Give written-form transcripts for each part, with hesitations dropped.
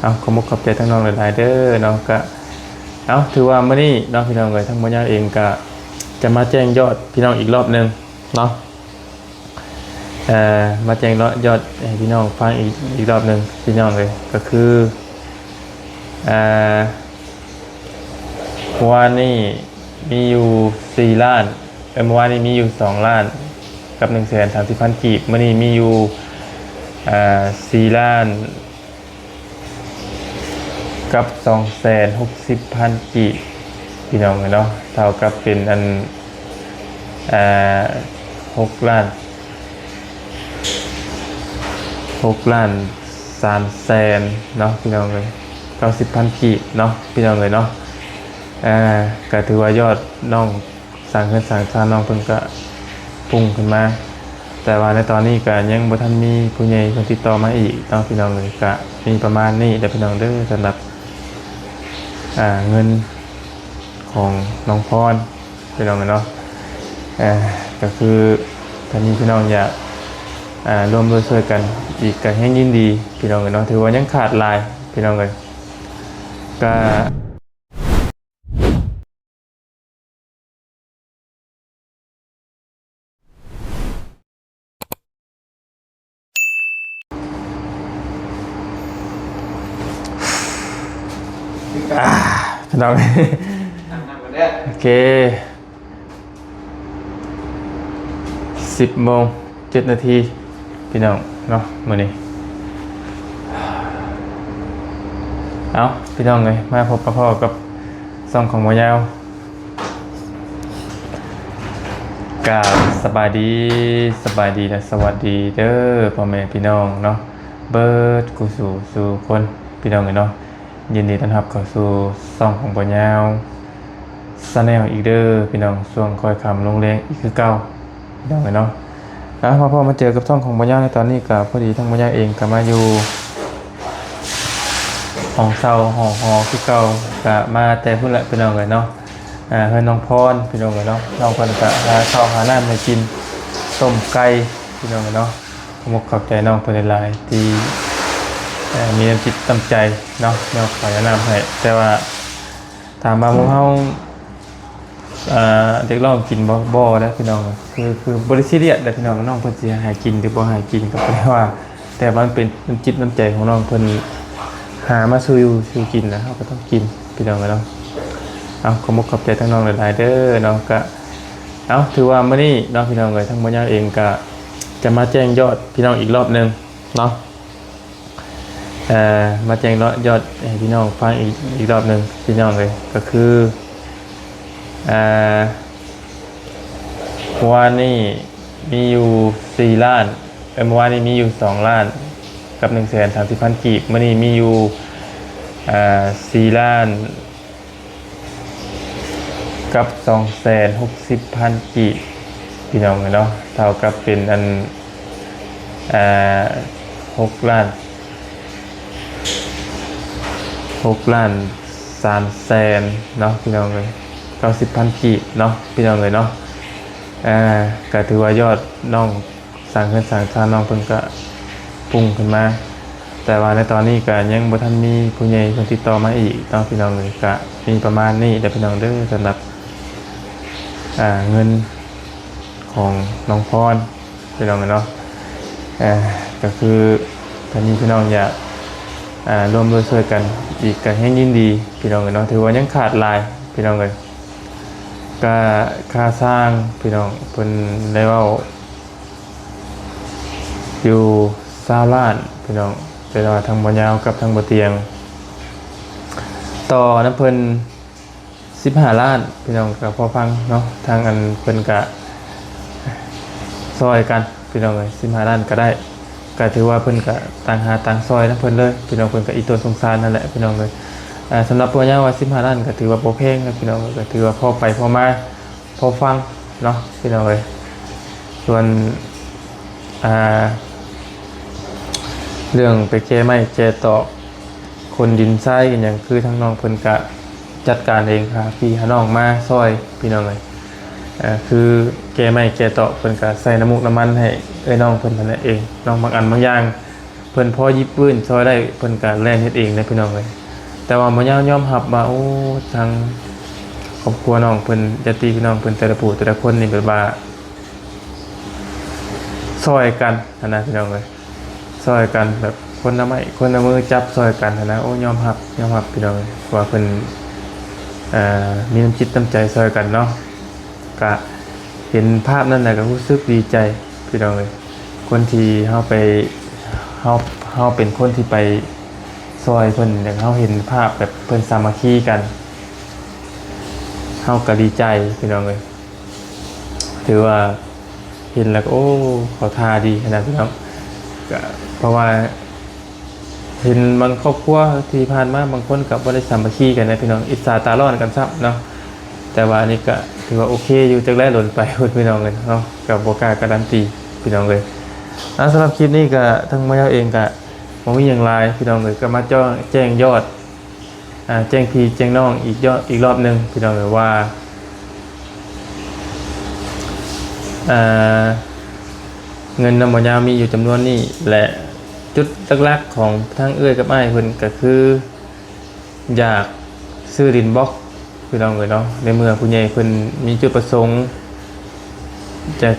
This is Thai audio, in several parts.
เอาขอมกขอบใจทั้งน้องหลายๆเด้อเนาะก็เอาถือว่ามื้อนี้เนาะพี่น้องเอ้ยทั้งบ่ยาวเองก็จะมาแจ้งยอดพี่น้องอีกรอบนึงเนาะมาแจ้งยอดให้พี่น้องฟังอีกรอบนึงพี่น้องเลยก็คือเมื่อวานนี่มีอยู่4ล้านเมื่อวานนี้มีอยู่2ล้านกับ130,000กีบมื้อนี้มีอยู่4ล้านกับ260,000กีบพี่น้องเนาะเท่ากับเป็นอัน6ล้าน3แสนเนาะพี่น้องเลย90,000กีบเนาะพี่น้องเลยเนาะก็ถือว่ายอดน้องสั่งเงินสั่งชาน้องเพิ่นก็พุ่งขึ้นมาแต่ว่าในตอนนี้ก็ยังบ่ทันมีผู้ใหญ่คนติดต่อมาอีกเนาะพี่น้องเลยก็มีประมาณนี้เด้อพี่น้องเด้อสำหรับเงินของน้องพรพี่น้องเนาะก็คือตอนนี้พี่น้องอยากร่วมด้วยช่วยกันอีกก็ให้ยินดีพี่น้องเนาะถือว่ายังขาดหลายพี่น้องเลยก็พี่น้องโอเค10:07 นาทีพี่น้องเนาะมื้อนี้เอาพี่น้องเลยมาพบกับพ่อกับซ่องของหมอยาวกราบสบายดีและสวัสดีเด้อพ่อแม่พี่น้องเนาะเบิดกูสู่คนพี่น้องเลยเนาะยินดีต้อนรับเข้าสู่ซ่องของหมอยาวซาแนลอีกเด้อพี่น้องช่วงคอยคำลงแรงอีกคือเก่าพี่น้องเลยเนาะแล้วพอมาเจอกับช่องของหมอยาวในตอนนี้ก็พอดีทั้งหมอยาวเองก็มาอยู่ห้องเช่าห้องหอคือเก่าก็มาแต่พุ่นละพี่น้องเลยเนาะเพื่อนน้องพรพี่น้องเลยเนาะน้องพรก็หาข้าวหาน้ำมากินต้มไก่พี่น้องเลยเนาะขอบใจน้องเพื่อนหลายที่มีน้ำจิตน้ำใจเนาะน้องขอแนะนำให้แต่ว่าถามมาพวกเขาเด็กลองกินบ่แล้วพี่น้องคือบริสุทธิ์เด็กพี่น้องน้องเพิ่นสิหากินหรือบ่หากินก็แปลว่าแต่มันเป็นน้ำจิตน้ำใจของน้องเพิ่นหามาสู่กินนะเขาก็ต้องกินพี่น้องเนาะเอาขอบใจทั้งน้องหลายๆเด้อเนาะก็เอาถือว่ามื้อนี้น้องพี่น้องเลยทั้งหมดเองก็จะมาแจ้งยอดพี่น้องอีกรอบนึงเนาะมาแจ้งยอดให้พี่น้องฟังอีกรอบนึงพี่น้องเลยก็คือเมื่อวานนี้มีอยู่4ล้านเมื่อวานนี้มีอยู่2ล้านกับ130,000กีบมื้อนี้มีอยู่4ล้านกับ260,000กีบพี่น้องเนาะเท่ากับเป็นอัน6ล้าน3แสนเนาะพี่น้องเลย90,000กีบเนาะพี่น้องเลยเนาะก็ถือว่ายอดน้องสั่งเงินสั่งชาน้องเพิ่นก็พุ่งขึ้นมาแต่ว่าในตอนนี้ก็ยังบ่ทันมีผู้ใหญ่คนติดต่อมาอีกเนาะพี่น้องเลยก็มีประมาณนี้เด้อพี่น้องเด้อสำหรับเงินของน้องพรพี่น้องเนาะก็คือตอนนี้พี่น้องอยากร่วมด้วยช่วยกันอีกก็ให้ยินดีพี่น้องเนาะถือว่ายังขาดหลายพี่น้องเลยก็ค่าสร้างพี่น้องเพิ่นได้เว้าอยู่20ล้านพี่น้องแต่ว่าทางบ่ยาวกับทางบ่เตียงต่อน้ำเพิ่น15ล้านพี่น้องก็พอฟังเนาะทางอันเพิ่นก็ซอยกันพี่น้องเอ้ย15ล้านก็ได้ก็ถือว่าเพิ่นก็ต่างหาต่างซอยนะเพิ่นเลยพี่น้องเพิ่นก็อีตัวสงสารนั่นแหละพี่น้องเลยสำหรับบ่ยาวว่า15ล้านก็ถือว่าบ่แพงนะพี่น้องก็ถือว่าพอไปพอมาพอฟังเนาะพี่น้องเลยส่วนเรื่องไปแก้ไม้แก้ตอกคนดินทรายกันอย่างคือทั้งน้องเพิ่นก็จัดการเองค่ะพี่น้องมาซอยพี่น้องเลยคือแก้ไม้แก้ตอกเพิ่นก็ใส่น้ำมูกน้ำมันให้น้องเพิ่นนั่นแหละเองน้องบางอันบางอย่าง เพิ่นพอยิบปืนซอยได้เพิ่นก็แล่นเฮ็ดเองนะพี่น้องเอ้ยแต่ว่าบ่ยอมรับว่าโอ้ทางครอบครัวน้องเพิ่นญาติพี่น้องเพิ่นแต่ละผู้แต่ละคนนี่แบบว่าซอยกันนะพี่น้องเอ้ยซอยกันแบบคนละไม้คนละมือจับซอยกันนะโอ้ยอมรับพี่น้องเอ้ยว่าเพิ่นมีน้ำจิตน้ำใจซอยกันเนาะก็เห็นภาพนั้นน่ะก็รู้สึกดีใจพี่น้องเอ้ยคนที่เฮาไปเฮาเป็นคนที่ไปซอยเพิ่นอย่างเฮาเห็นภาพแบบเพิ่นสามัคคีกันเฮาก็ดีใจพี่น้องเอ้ยถือว่าเห็นแล้วก็โอ้เขาทาดีขนาดพี่น้องก็เพราะว่าเห็นบางครอบครัวที่ผ่านมาบางคนก็บ่ได้สามัคคีกันนะพี่น้องอิจฉาตาร้อนกันซับเนาะแต่ว่าอันนี้ก็ถือว่าโอเคอยู่จักแลหล่นไปพี่น้องเลยเนาะก็บ่กล้าการันตีพี่น้องเลยสำหรับคลิปนี้ก็ทั้งมาเจ้าเองก็บ่มีหยังหลายพี่น้องเลยก็มาแจ้งยอดแจ้งพี่แจ้งน้องอีกรอบนึงพี่น้องเลยว่าเงินนำบ่ยาวมีอยู่จำนวนนี้และจุดหลักๆของทั้งเอื้อยกับอ้ายเพิ่นก็คืออยากซื้อดินบล็อกพี่น้องเลยเนาะในเมื่อผู้ใหญ่เพิ่นมีจุดประสงค์จะ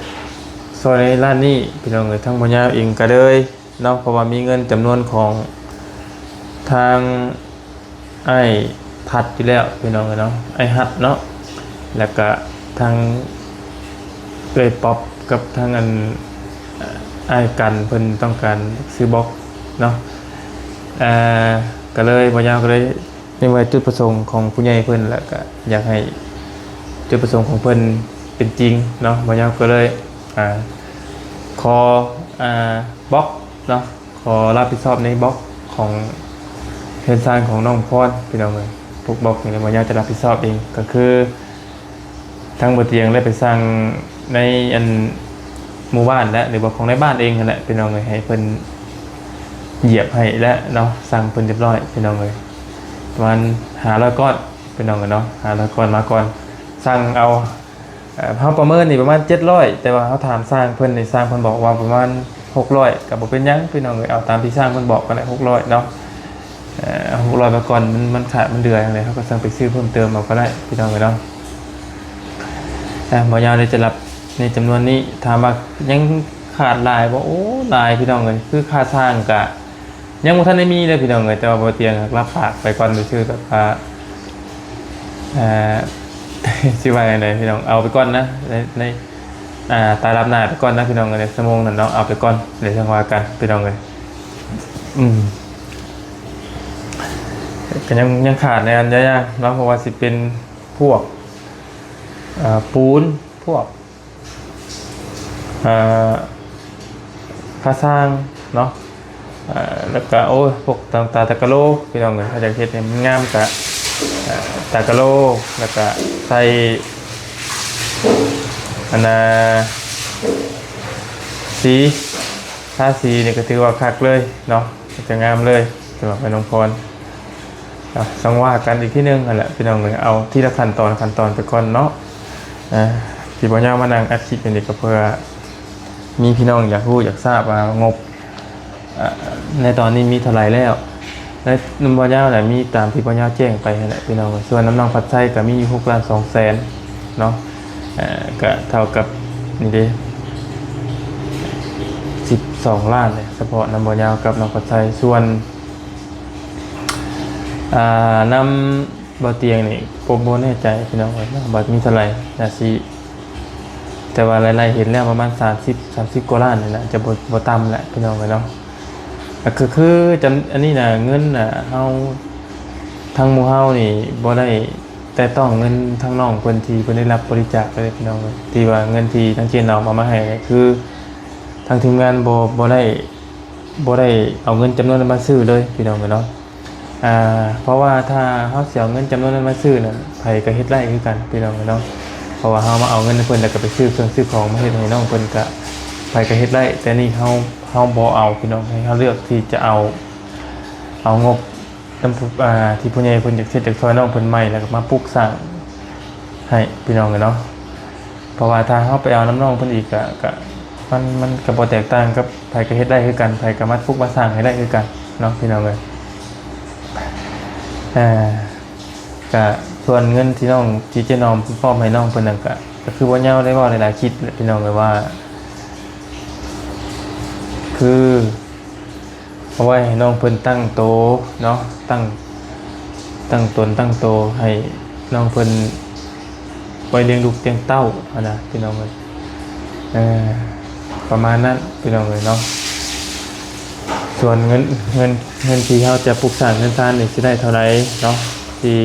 ซอยในร้านนี้พี่น้องเลยทั้งบ่ยาวเองก็เลยเนาะเพราะว่ามีเงินจำนวนของทางอ้ายทัดอยู่แล้วพี่น้องเลยเนาะไอ้ฮัดเนาะแล้วก็ทางเอ้ยป๊อปกับทางอันอ้ายกันเพิ่นต้องการซื้อบล็อกเนาะก็เลยบ่ยาวก็เลยในเมื่อจุดประสงค์ของผู้ใหญ่เพิ่นแล้วก็อยากให้จุดประสงค์ของเพิ่นเป็นจริงเนาะบ่ยาวก็เลยขอบล็อกเนาะขอรับผิดชอบในบล็อกของเฮือนซานของน้องพรพี่น้องเอ้ยพวกบล็อกนี่บ่ยาวจะรับผิดชอบเองก็คือทั้งบ่เตียงได้ไปสร้างในอันหมู่บ้านและหรือว่าของในบ้านเองนั่นแหละพี่น้องเอ้ยให้เพิ่นเหยียบให้และเนาะสั่งเพิ่นเรียบร้อยพี่น้องเอ้ยประมาณ500ก้อนพี่น้องกันเนาะ500ก้อนมาก่อนสั่งเอาเฮาประเมินนี่ประมาณ700แต่ว่าเฮาถามสร้างเพิ่นนี่สร้างเพิ่นบอกว่าประมาณ600ก็บ่เป็นหยังพี่น้องเอ้ยเอาตามที่สร้างเพิ่นบอกกันแหละ600เนาะ600มาก่อนมันขาดมันเดือยจังได๋เฮาก็สั่งไปซื้อเพิ่มเติมเอาก็ได้พี่น้องเอ้ยเนาะบ่ยาวเลยจะรับในจำนวนนี้ถามว่ายังขาดหลายบ่โอ้หลายพี่น้องเอ้ยคือค่าสร้างก็ยังบ่ทันได้มีเลยพี่น้องเอ้ยแต่ว่าบ่เตียงรับฝากไปก่อนไปซื้อแบบว่าสิว่าจังได๋พี่น้องเอาไปก่อนนะในตารับหน้าไปก่อนนะพี่น้องเอ้ยชั่วโมงนั้นเนาะเอาไปก่อนเดี๋ยวจังว่ากันพี่น้องเอ้ยก็ยังขาดในอันยากๆเนาะเพราะว่าสิเป็นพวกปูนพวกค่าสร้างเนาะแล้วก็โอ้พวกตาตะกะโลพี่น้องเลยถ้าจะเฮ็ดเนี่ยมันงามกะตะกะโลแล้วก็ใส่อันสีถ้าสีเนี่ยก็ถือว่าคักเลยเนาะจะงามเลยสำหรับน้องพรสังว่ากันอีกที่นึงนั่นแหละพี่น้องเลยเอาที่ละขั้นตอนไปก่อนเนาะที่บ่ยาวมานั่งอัดคลิปนี่ก็เพื่อมีพี่น้องอยากรู้อยากทราบว่างบในตอนนี้มีเท่าไหร่แล้วในน้ำบ่ยาวน่ะมีตามที่บ่ยาวแจ้งไปนั่นแหละพี่น้องส่วนน้ำน้องผัดไส้ก็มีอยู่6,200,000เนาะก็เท่ากับนี่เด้12 ล้านเลยเฉพาะน้ำบ่ยาวกับน้องผัดไส้ส่วนน้ำบ่เตียงนี่ผมบ่แน่ใจพี่น้องว่าบ่มีเท่าไหร่น่าสิแต่ว่าหลายๆเห็นแล้วประมาณ30กว่าล้านนี่แหละจะบ่ต่ำแหละพี่น้องเนาะก็คือจำอันนี้น่ะเงินน่ะเฮาทางหมู่เฮานี่บ่ได้แต่ต้องเงินทางน้องเพิ่นที่เพิ่นได้รับบริจาคไปพี่น้องที่ว่าเงินที่ทางเจนเอามาให้คือทางทีมงานบ่ได้เอาเงินจำนวนนั้นมาซื้อเลยพี่น้องเนาะเพราะว่าถ้าเฮาเสียเงินจำนวนนั้นมาซื้อน่ะไผก็เฮ็ดไร่คือกันพี่น้องเนาะเพราะว่าเฮามาเอาเงินเพิ่นแล้วก็ไปซื้อเครื่องซื้อของมาเฮ็ดให้น้องเพิ่นก็ไผก็เฮ็ดไร่แต่นี่เฮาบ่เอาพี่น้องให้เฮาเลือกที่จะเอางบที่ผู้ใหญ่เพิ่นอยากเฮ็ดจากซอยน้องเพิ่นใหม่แล้วก็มาปลูกสร้างให้พี่น้องเนาะเพราะว่าถ้าเฮาไปเอาน้ำน้องเพิ่นอีกก็ มันก็บ่แตกต่างกับไผก็เฮ็ดได้คือกันไผก็มาปลูกมาสร้างให้ได้คือกันเนาะพี่น้องเอ้ยอ่าก็ส่วนเงินที่น้องที่เจน้องมอบให้น้องเพิ่นนั่นก็คือบ่ยาวได้เว้าหลายๆคลิปแหละพี่น้องเอ้ยว่าคือเอาไว้ให้น้องเพิ่นตั้งโตเนาะตั้งตนตั้งโตให้น้องเพิ่นไว้เลี้ยงลูกเลี้ยงเต้าอะนะพี่น้องเอ้ยประมาณนั้นพี่น้องเอ้ยเนาะส่วนเงินที่เขาจะปลูกสร้างเงินทานนี่สิได้เท่าไหร่เนาะที่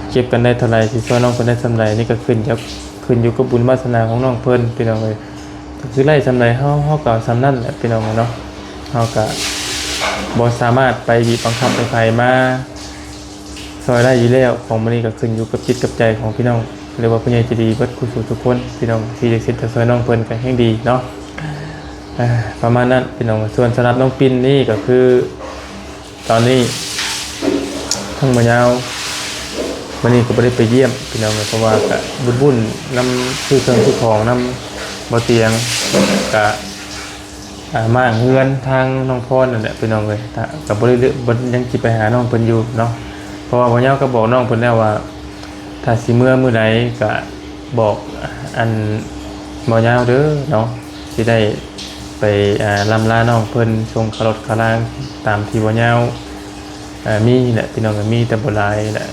เก็บกันได้เท่าไหร่ที่ช่วยน้องเพิ่นได้สำไรนี่ก็ขึ้นอยู่กับบุญวาสนาของน้องเพิ่นพี่น้องเอ้ยคือไล่สำไรเฮาก็สำนั่นแหละพี่น้องเนาะเฮาก็บ่สามารถไปบีบบังคับใครมาซอยได้อยู่แล้วของมื้อนี้ก็ขึ้นอยู่กับจิตกับใจของพี่น้องเรียกว่าผู้ใหญ่ใจดีเบิดทุกคนพี่น้องที่ได้สิทธิ์จะซอยน้องเพิ่นก็แฮงดีเนาะประมาณนั้นพี่น้องส่วนสำหรับน้องปินนี่ก็คือตอนนี้ทั้งมะยาววันนี้ก็ไม่ได้ไปเยี่ยมพี่น้องเพราะว่าก็บุญน้ำซื้อเครื่องซื้อของน้ำบ่เตียงก็มาเฮือนทางน้องพรนั่นแหละพี่น้องเลยกับบริเวณยังจิไปหาน้องเพิ่นอยู่เนาะเพราะว่ามะยาวก็บอกน้องเพิ่นแล้วว่าถ้าสิเมื่อใดก็บอกอันมะยาวเด้อเนาะสิได้ไปลำลาน้องเพิ่นทรงคารถคารางตามที่บ่ยาวมีแหละพี่น้องก็มีแต่บ่หลายแหละ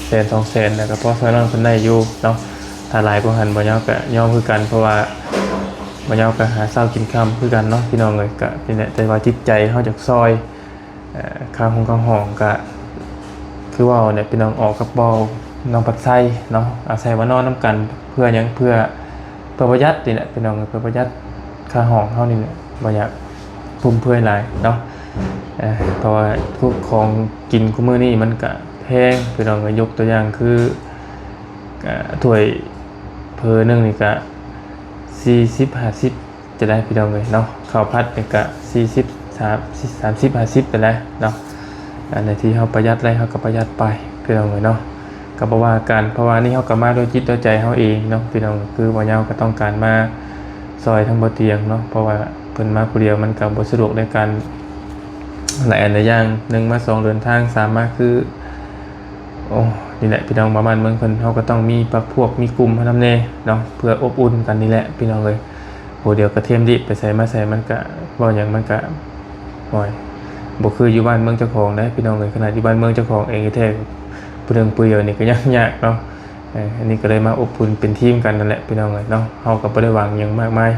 100,000-200,000แล้วก็พอซอยน้องเพิ่นได้อยู่เนาะถ้าหลายกว่าหันบ่ยาวก็ยอมคือกันเพราะว่าบ่ยาวก็หาเช้ากินค่ำคือกันเนาะพี่น้องเอ้ยก็นี่แหละแต่ว่าจิตใจเฮาจากซอยค่าห้องก็คือว่าเนี่ยพี่น้องออกกับบ่น้องปัดไส้เนาะอาศัยว่านอนนํกันเพื่อหยังเพื่อประหยัดนี่แหละพี่น้องเพื่อประหยัดค่าห้องเท่านี้เนี่ยบ่อยากพุ่มเพื่อยหลายเนาะเพราะว่าพวกของกินคุมื้อนี้มันก็แพงพี่น้องก็ยกตัวอย่างคือถ้วยเพอนึงนี่ก็40-50จะได้พี่น้องเลยเนาะข้าวผัดนี่ก็30-50ไปแล้วเนาะในที่เฮาประหยัดได้เฮาก็ประหยัดไปพี่น้องเลยเนาะก็บ่ว่ากันเพราะว่านี่เฮาก็มาด้วยจิตด้วยใจเฮาเองเนาะพี่น้องคือบ่ยาวก็ต้องการมาซอยทั้งบ่เตียงเนาะเพราะว่าเพิ่นมาผู้เดียวมันก็บ่สะดวกในการหลายอันหลายอย่าง1มา2เดินทาง3มาคือโอ้นี่แหละพี่น้องประมาณเมืองเพิ่นเฮาก็ต้องมีพรรคพวกมีกลุ่มนำแน่เนาะเพื่ออบอุ่นกันนี่แหละพี่น้องเอ้ยผู้เดียวก็เทียมดิไปใส่มาใส่มันก็บ่หยังมันก็บ่บ่คืออยู่บ้านเมืองเจ้าของเด้พี่น้องเอ้ยขนาดอยู่บ้านเมืองเจ้าของเองแท้ผู้เรื่องผู้เดียวนี่ก็ยังยากเนาะอันนี้ก็เลยมาอบอุ่นเป็นทีมกันนั่นแหละพี่น้องเอ้ยเนาะเฮาก็บ่ได้หวังหยังมากมาย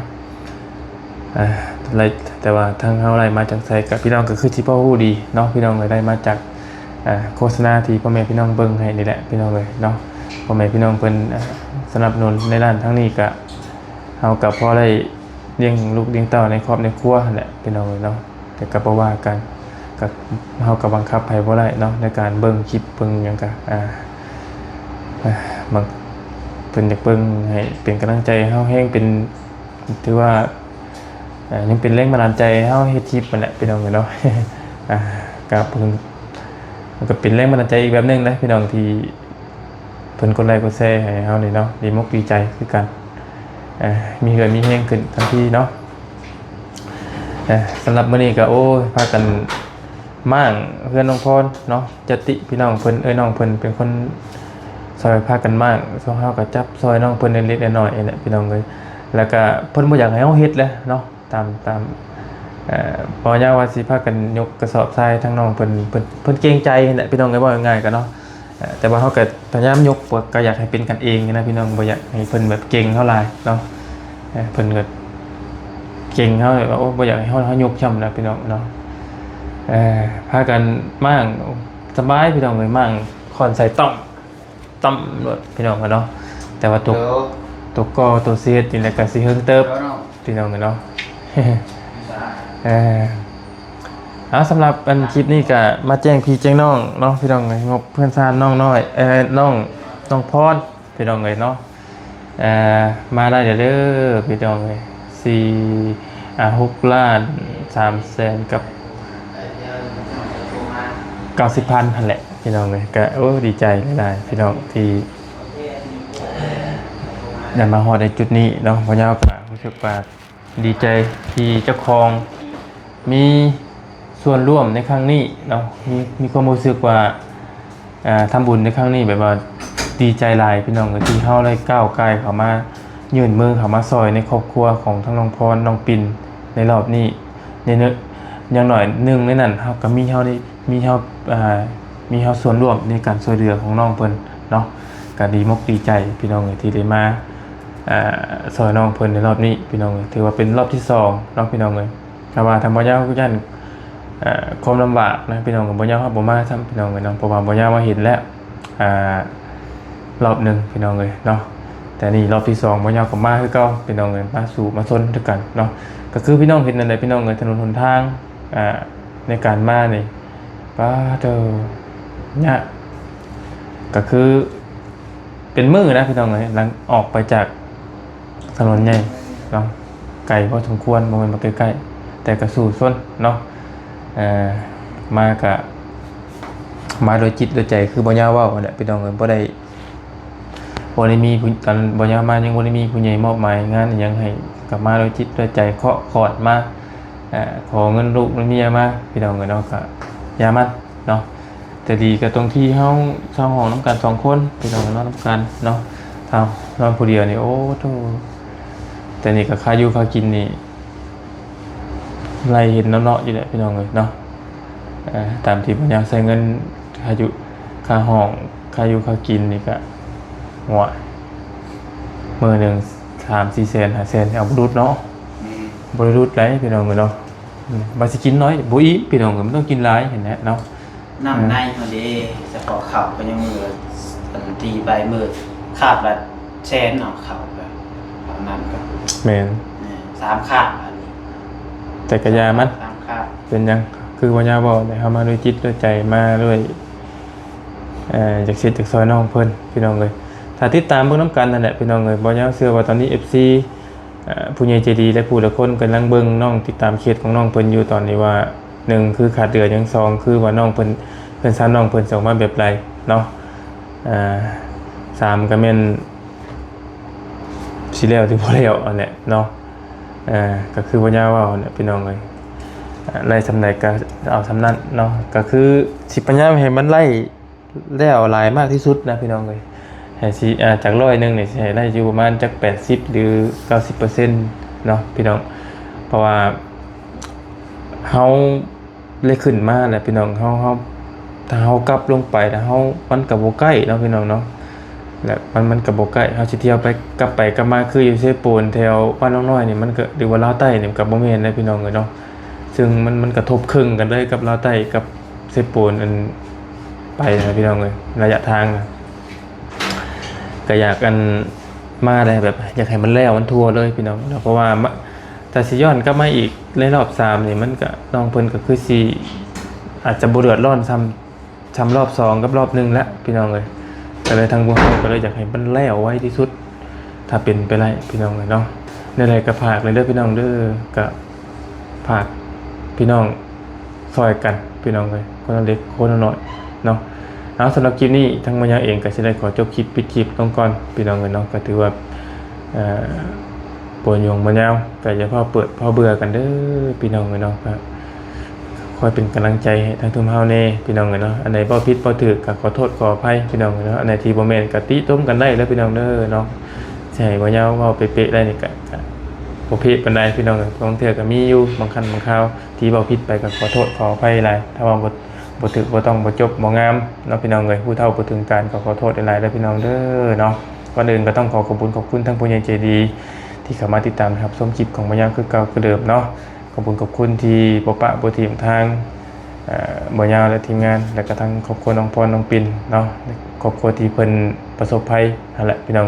แต่ว่าทางเฮาไล่มาจากไสกับพี่น้องก็คือสิพอฮู้ดีเนาะพี่น้องเอ้ยได้มาจากโฆษณาที่พ่อแม่พี่น้องเบิ่งให้นี่แหละพี่น้องเอ้ยเนาะพ่อแม่พี่น้องเพิ่นสนับสนุนในด้านทั้งนี้ก็เฮาก็พอได้เลี้ยงลูกเลี้ยงเต้าในครอบในครัวนั่นแหละพี่น้องเอ้ยเนาะแต่ก็บ่ว่ากันก็เฮาก็บังคับให้บ่ได้เนาะในการเบิ่งคลิปเบิ่งหยังก็บางเพิ่นอยากเบิ่งให้เป็นกำลังใจเฮาแฮงเป็นถือว่ายังเป็นแรงบันดาลใจให้เฮาเฮ็ดคลิปนั่นแหละพี่น้องเนาะก็เพิ่นมันก็เป็นแรงบันดาลใจอีกแบบนึงนะพี่น้องที่เพิ่นกดไลค์กดแชร์ให้เฮานี่เนาะดีมุกดีใจคือกันมีเหือมีแฮงขึ้นทันทีเนาะสำหรับมื้อนี้ก็โอ้ยพากันมั่างเพื่อนน้องพรเนาะจติพี่น้องเพิ่นน้องเพิ่นเป็นคนซอยพากันมั่างซอยเฮาก็จับซอยน้องเพิ่นเล็กๆน้อยๆนี่แหละพี่น้องเอ้ยแล้วก็เพิ่นบ่อยากให้เฮาเฮ็ดแหละเนาะตามพอยาว่าสิพากันยกกระสอบทรายทั้งน้องเพิ่นเกรงใจนี่แหละพี่น้องก็ว่าง่ายๆกันเนาะแต่ว่าเฮาก็พยายามยกก็อยากให้เป็นกันเองนะพี่น้องบ่อยากให้เพิ่นแบบเก่งเท่าไหร่เนาะเพิ่นก็เก่งเฮาแบบโอ้บ่อยากให้เฮายกช่ำนะพี่น้องเนาะพากันมั่างสบายพี่น้องเลยมั่างคอนใส่ต้อมรถพี่น้องกันเนาะแต่ว่าตัวกอตัวเสียดนี่แหละก็สิเฮิงเติบพี่น้องกันเนาะสำหรับอันคลิปนี้ก็มาแจ้งพี่แจ้งน้องเนาะพี่น้องเลยงบเพื่อนซานน้องน้อยน้องพรพี่น้องเลยเนาะมาได้เดี๋ยวเด้อพี่น้องเลย6,300,000กับ90,000นั่นแหละพี่น้องเลยก็โอ้ดีใจหลายๆพี่น้องที่ได้มาฮอดในจุดนี้เนาะพอยาวก็ รู้สึกว่าดีใจที่เจ้าของมีส่วนร่วมในครั้งนี้เนาะมีความรู้สึกว่าทำบุญในครั้งนี้แบบว่าดีใจหลายพี่น้องที่เฮาได้ก้าวกายเข้ามายื่นมือเข้ามาซอยในครอบครัวของทั้งน้องพรน้องปิ่นในรอบนี้ในเนื้ออย่างหน่อยหนึ่งในนั้นเฮาก็มีเฮาได้มีเฮามีเฮาส่วนร่วมในการช่วยเหลือของน้องเพิ่นเนาะก็ดีมกดีใจพี่น้องที่ได้มาซอยน้องเพิ่นในรอบนี้พี่น้องถือว่าเป็นรอบที่2เนาะพี่น้องแต่ว่าทางบ่ยาวคือกันความลำบากนะพี่น้องกับบ่ยาวครับบ่มาทำพี่น้องเนาะเพราะว่าบ่ยาวมาเห็นแล้วรอบหนึ่งพี่น้องเนาะแต่นี่รอบที่2บ่ยาวก็มาคือเก่าพี่น้องมาสู่มาซนด้วยกันเนาะก็คือพี่น้องเห็นนั่นแหละพี่น้องถนนหนทางในการมานี่ป้าเด้อเนี่ยก็คือเป็นมื้อนะพี่น้องหลังออกไปจากถนนใหญ่เนาะไกลพอสมควรบ่แม่นมาใกล้ๆแต่ก็สู่ซนเนาะมาโดยจิตโดยใจคือบ่ยาวเว้าแหละพี่น้องบ่ได้มีตอนบ่ยาวมายังบ่ได้มีผู้ใหญ่มอบหมายงานอิหยังให้กลับมาโดยจิตโดยใจเคาะขอดมาขอเงินลูกเมียมาพี่น้องเนาะก็ยามันเนาะแต่ดีก็ตรงที่เฮาเช่าห้องนำกัน2คนพี่น้องนอนนำกันเนาะถ้านอนผู้เดียวนี่โอ้โธ่แต่นี่ก็ค่าอยู่ค่ากินนี่ไล่เห็นเนาะอยู่แหละพี่น้องเนาะตามที่บ่ยาวใช้เงินค่าอยู่ค่าห้องค่าอยู่ค่ากินนี่ก็หัวมื้อนึง 3-4 แสน 5 แสนเอาบ่รุดเนาะบ่ได้รุดไหลพี่น้องเนาะบ่สิกินน้อยบ่อิ่มพี่น้องมันต้องกินหลายเห็นแหละเนาะน้ำในมันเด้เฉพาะข้าวก็ยังมือตีไปมือคาบละแสนเนาะข้าวก็ประมาณก็แม่น3คาบอันนี้แต่ก็ยามัน3คาบเป็นยังคือบ่ยาบ่ได้เฮามาด้วยจิตด้วยใจมาด้วยจากเสียจากซอยน้องเพิ่นพี่น้องถ้าติดตามเบิ่งนำกันนั่นแหละพี่น้องบ่ยาเชื่อว่าตอนนี้ FC ผู้ใหญ่ใจดีและผู้ละคนกำลังเบิ่งน้องติดตามเคสของน้องเพิ่นอยู่ตอนนี้ว่า1คือขาดเดือยัง2คือว่าน้องเพิ่นสานน้องเพิ่นส่งมาแบบไรเนาะ3ก็แม่นสิแล้วถึงบ่แล้วอันแหละเนาะก็คือบ่ยาว่าเนี่ยพี่น้องไล่สำไหนก็เอาสำนั้นเนาะก็คือสิปัญญาให้มันไล่แล้วหลายมากที่สุดนะพี่น้องให้สิจาก100นึงนี่สิให้ได้อยู่ประมาณจัก80หรือ 90% เนาะพี่น้องเพราะว่าเฮาเลยขึ้นมาแหละพี่น้องเฮาถ้าเฮากลับลงไปถ้าเฮามันก็บ่ใกล้เนาะพี่น้องเนาะและมันก็บ่ใกล้เฮาสิเที่ยวไปกลับมาคืออยู่เซโปนแถวบ้านน้อยๆนี่มันก็หรือว่าลาวใต้นี่มันก็บ่แม่นนะพี่น้องเนาะซึ่งมันกระทบครึ่งกันเลยกับลาวใต้กับเซโปนอันไปนะพี่น้องระยะทางก็อยากกันมาได้แบบอยากให้มันแล้วมันทั่วเลยพี่น้องเพราะว่าแต่สิย้อนกลับมาอีกในรอบ3นี่มันก็น้องเพิ่นก็คือสิอาจจะบ่เดือดร้อนซ้ำรอบ2กับรอบ1แล้วพี่น้องก็เลยทางพวกเราก็เลยอยากให้มันแล้วไว้ที่สุดถ้าเป็นไปได้พี่น้องเนาะในใดก็ฝากเลยเด้อพี่น้องเด้อก็ฝากพี่น้องซอยกันพี่น้องคนเล็กคนน้อยเนาะแล้วสำหรับคลิปนี้ทั้งมายาเองก็จะได้ขอจบคลิปปิดคลิปลงก่อนพี่น้องเนาะก็ถือว่าปวดยงมายาวก็จะพอเปิดพอเบื่อกันเด้อพี่น้องเนาะก็คอยเป็นกำลังใจให้ทั้งทุกเฮาแน่พี่น้องเนาะอันไหนบ่ผิดบ่ถูกก็ขอโทษขออภัยพี่น้องเนาะอันไหนที่บ่แม่นก็ติต้มกันได้แล้วพี่น้องเด้อเนาะใช่มายาวเว้าเป๊ะๆได้นี่ก็บ่ผิดปานใดพี่น้องบางเทื่อก็มีอยู่บางครั้งบางคราวที่บ่ผิดไปก็ขอโทษขออภัยหลายถ้าว่าบ่ถูกบ่ต้องบ่จบบ่งามเนาะพี่น้องผู้เฒ่าบ่ถึงการก็ขอโทษหลายๆเด้อพี่น้องเด้อเนาะก่อนอื่นก็ต้องขอบคุณทั้งผู้ใหญ่ใจดีที่เข้ามาติดตามครับชมคลิปของมายาวคือเก่าคือเดิมเนาะขอบคุณที่บ่ปะบ่ทิ่มทางบ่ยาวและทีมงานและก็ทั้งครอบครัวน้องพรน้องปิ่นเนาะครอบครัวที่เพิ่นประสบภัยนั่นแหละพี่น้อง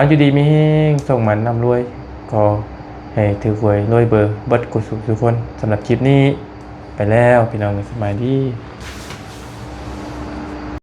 อยู่ดีมีแฮงส่งมันร่ำรวยขอให้ถือหวยรวยเบอร์เบิดกุศลทุกคนสำหรับคลิปนี้ไปแล้วพี่น้องสบายดี